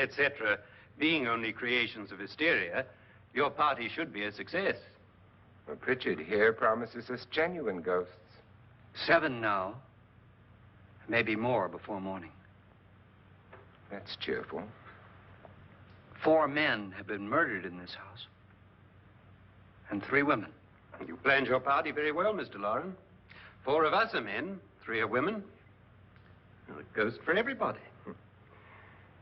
etc., being only creations of hysteria, your party should be a success. Well, Pritchard here promises us genuine ghosts. 7 now. Maybe more before morning. That's cheerful. 4 men have been murdered in this house. And 3 women. You planned your party very well, Mr. Loren. 4 of us are men, 3 are women. Well, a ghost for everybody.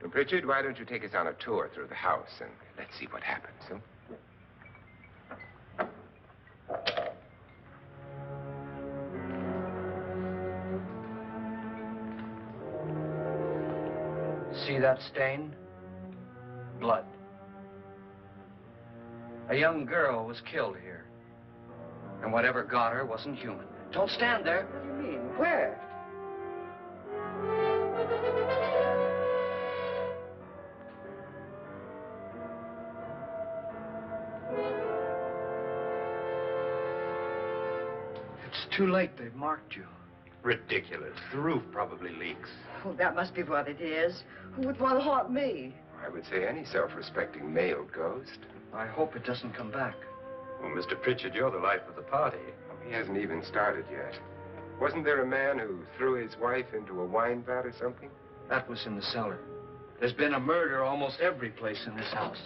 Well, Pritchard, why don't you take us on a tour through the house and let's see what happens, huh? See that stain? Blood. A young girl was killed here. And whatever got her wasn't human. Don't stand there. What do you mean? Where? It's too late. They've marked you. Ridiculous. The roof probably leaks. Oh, that must be what it is. Who would want to haunt me? I would say any self-respecting male ghost. I hope it doesn't come back. Well, Mr. Pritchard, you're the life of the party. He hasn't even started yet. Wasn't there a man who threw his wife into a wine vat or something? That was in the cellar. There's been a murder almost every place in this house.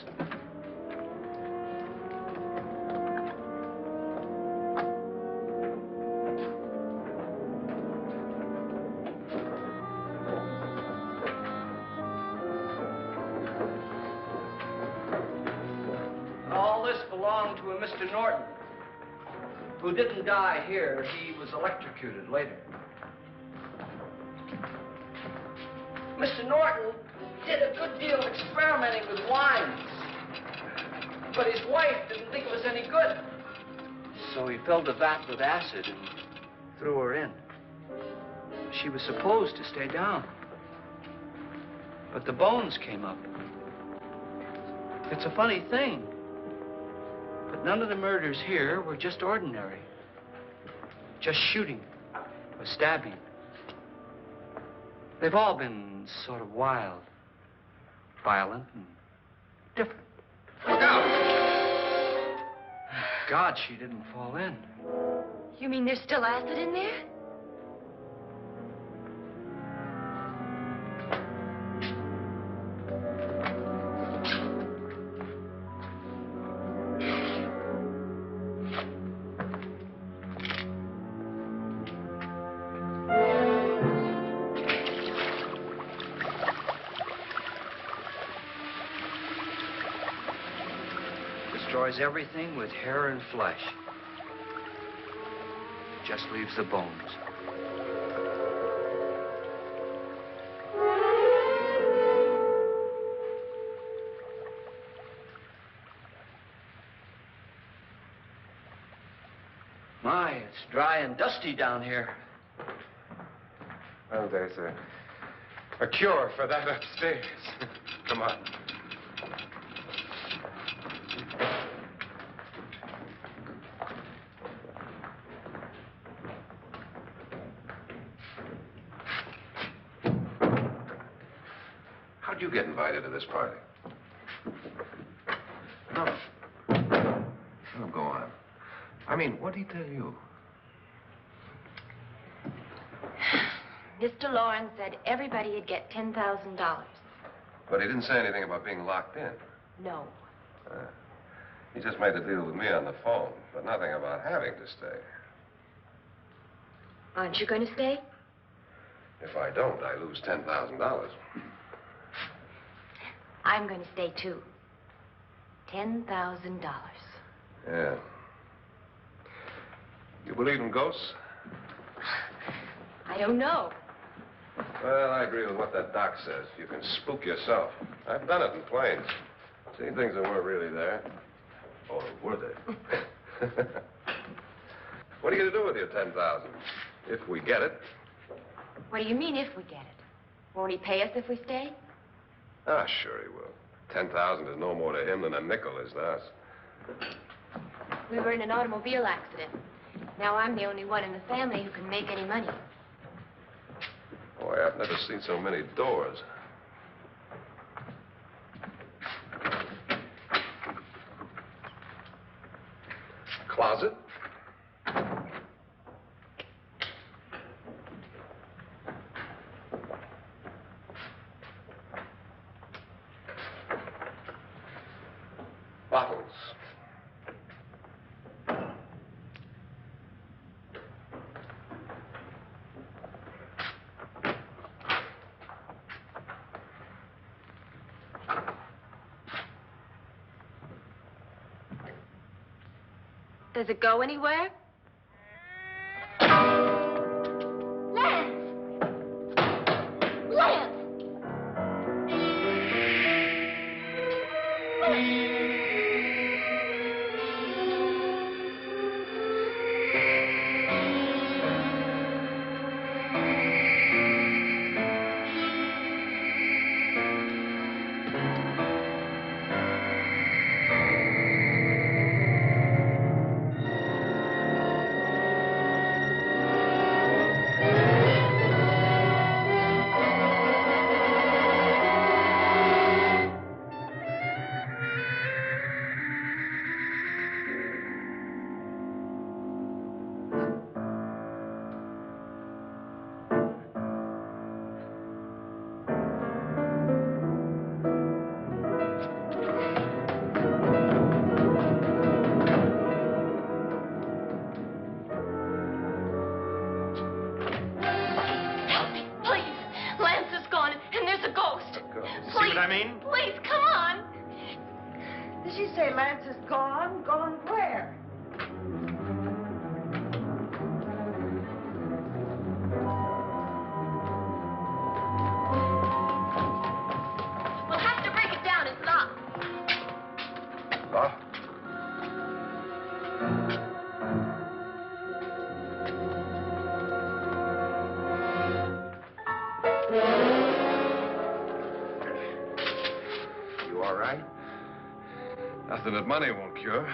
All this belonged to a Mr. Norton, who didn't die here. He was electrocuted later. Mr. Norton did a good deal of experimenting with wines, but his wife didn't think it was any good. So he filled the vat with acid and threw her in. She was supposed to stay down, but the bones came up. It's a funny thing, but none of the murders here were just ordinary. Just shooting or stabbing. They've all been sort of wild, violent, and different. Look out! God, she didn't fall in. You mean there's still acid in there? Destroys everything with hair and flesh. Just leaves the bones. My, it's dry and dusty down here. Well, there's a cure for that upstairs. Come on. How'd you get invited to this party? No. Oh, go on. I mean, what'd he tell you? Mr. Lawrence said everybody'd get $10,000. But he didn't say anything about being locked in. No. He just made the deal with me on the phone, but nothing about having to stay. Aren't you going to stay? If I don't, I lose $10,000. I'm going to stay, too. $10,000. Yeah. You believe in ghosts? I don't know. Well, I agree with what that doc says. You can spook yourself. I've done it in planes. Seen things that weren't really there. Or were they? What are you going to do with your $10,000? If we get it. What do you mean, if we get it? Won't he pay us if we stay? Ah, sure he will. 10,000 is no more to him than a nickel is to us. We were in an automobile accident. Now I'm the only one in the family who can make any money. Boy, I've never seen so many doors. closet. Bottles. Does it go anywhere? Lance! Lance! Please, come on. Did she say Lance is gone? Gone where? We'll have to break it down. It's locked. Locked? You all right? Nothing that money won't cure.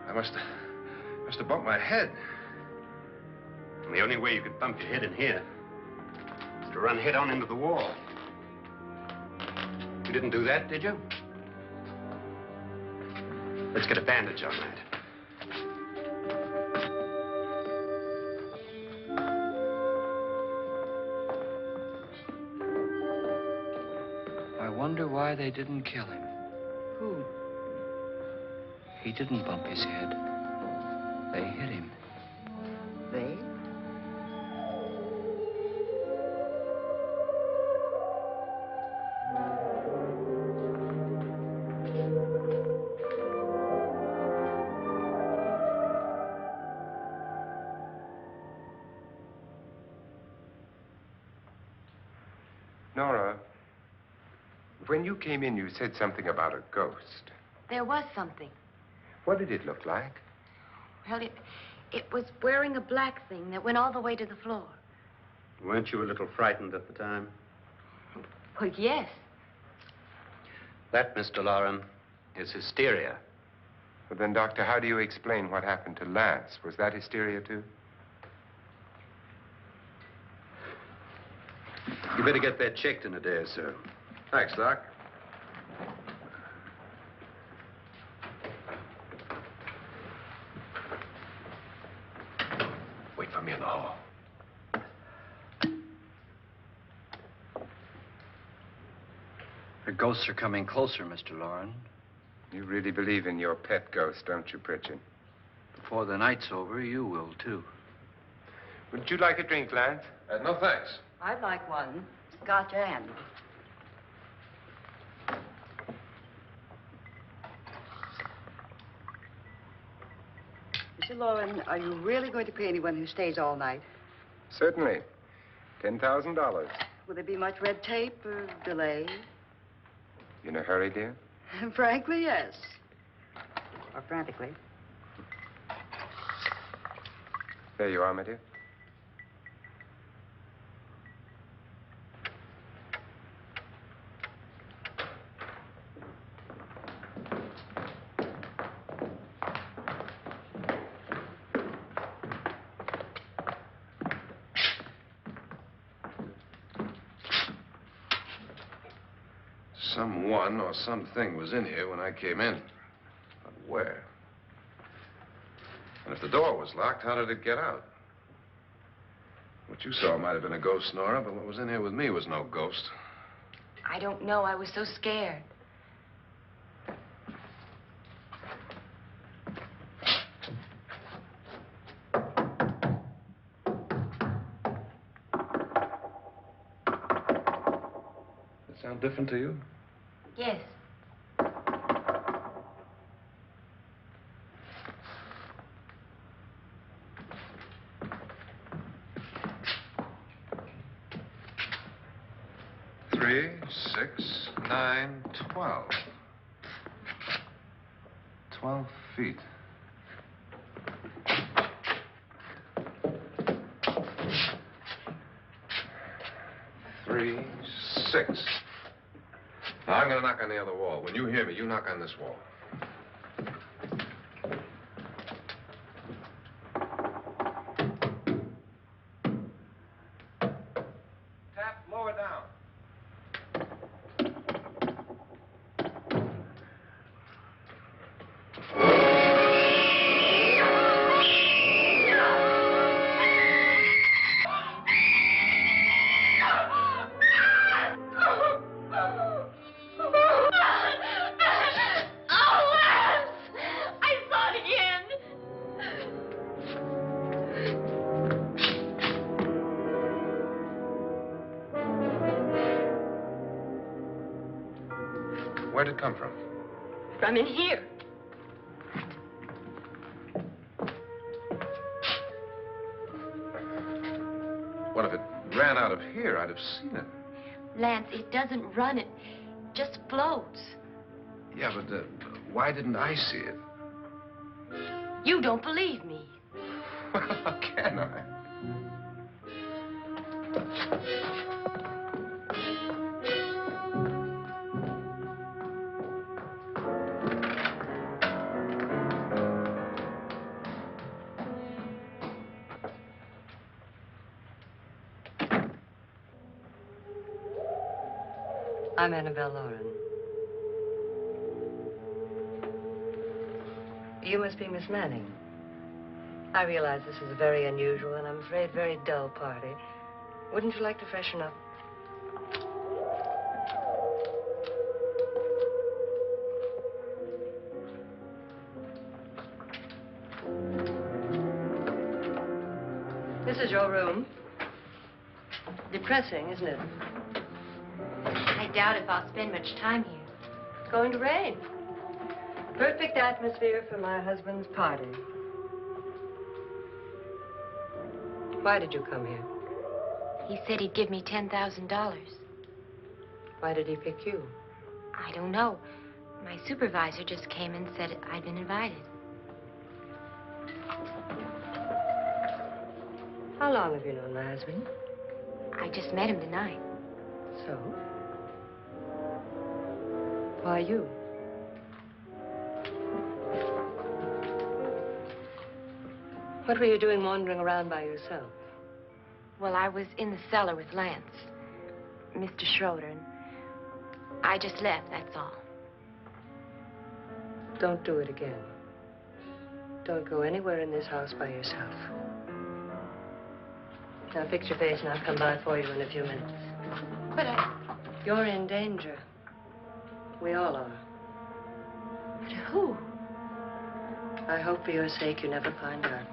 I must have bumped my head. And the only way you could bump your head in here is to run head on into the wall. You didn't do that, did you? Let's get a bandage on that. I wonder why they didn't kill him. Who? He didn't bump his head. They hit him. They? Nora, when you came in, you said something about a ghost. There was something. What did it look like? Well, it was wearing a black thing that went all the way to the floor. Weren't you a little frightened at the time? Well, yes. That, Mr. Loren, is hysteria. Well, then, Doctor, how do you explain what happened to Lance? Was that hysteria, too? You better get that checked in a day or so. Thanks, Doc. Wait for me in the hall. The ghosts are coming closer, Mr. Loren. You really believe in your pet ghost, don't you, Pritchard? Before the night's over, you will, too. Would you like a drink, Lance? No, thanks. I'd like one. Scotch and. Mr. Loren, are you really going to pay anyone who stays all night? Certainly. $10,000. Will there be much red tape or delay? You in a hurry, dear? Frankly, yes. Or frantically. There you are, my dear. Someone or something was in here when I came in. But where? door was locked. How did it get out? What you saw might have been a ghost, Nora, but what was in here with me was no ghost. I don't know. I was so scared. Does it sound different to you? Yes. Three, 6, 9, 12. 12 feet. Three, 6. Now, I'm going to knock on the other wall. When you hear me, you knock on this wall. Tap lower down. Where'd it come from? From in here. What if it ran out of here? I'd have seen it. Lance, it doesn't run. It just floats. Yeah, but why didn't I see it? You don't believe me. How can I? I'm Annabelle Lauren. You must be Miss Manning. I realize this is a very unusual and I'm afraid very dull party. Wouldn't you like to freshen up? This is your room. Depressing, isn't it? I doubt if I'll spend much time here. It's going to rain. Perfect atmosphere for my husband's party. Why did you come here? He said he'd give me $10,000. Why did he pick you? I don't know. My supervisor just came and said I'd been invited. How long have you known my husband? I just met him tonight. So? Why you? What were you doing wandering around by yourself? Well, I was in the cellar with Lance, Mr. Schroeder, and I just left, that's all. Don't do it again. Don't go anywhere in this house by yourself. Now fix your face and I'll come by for you in a few minutes. But You're in danger. We all are. but who? I hope for your sake you never find out.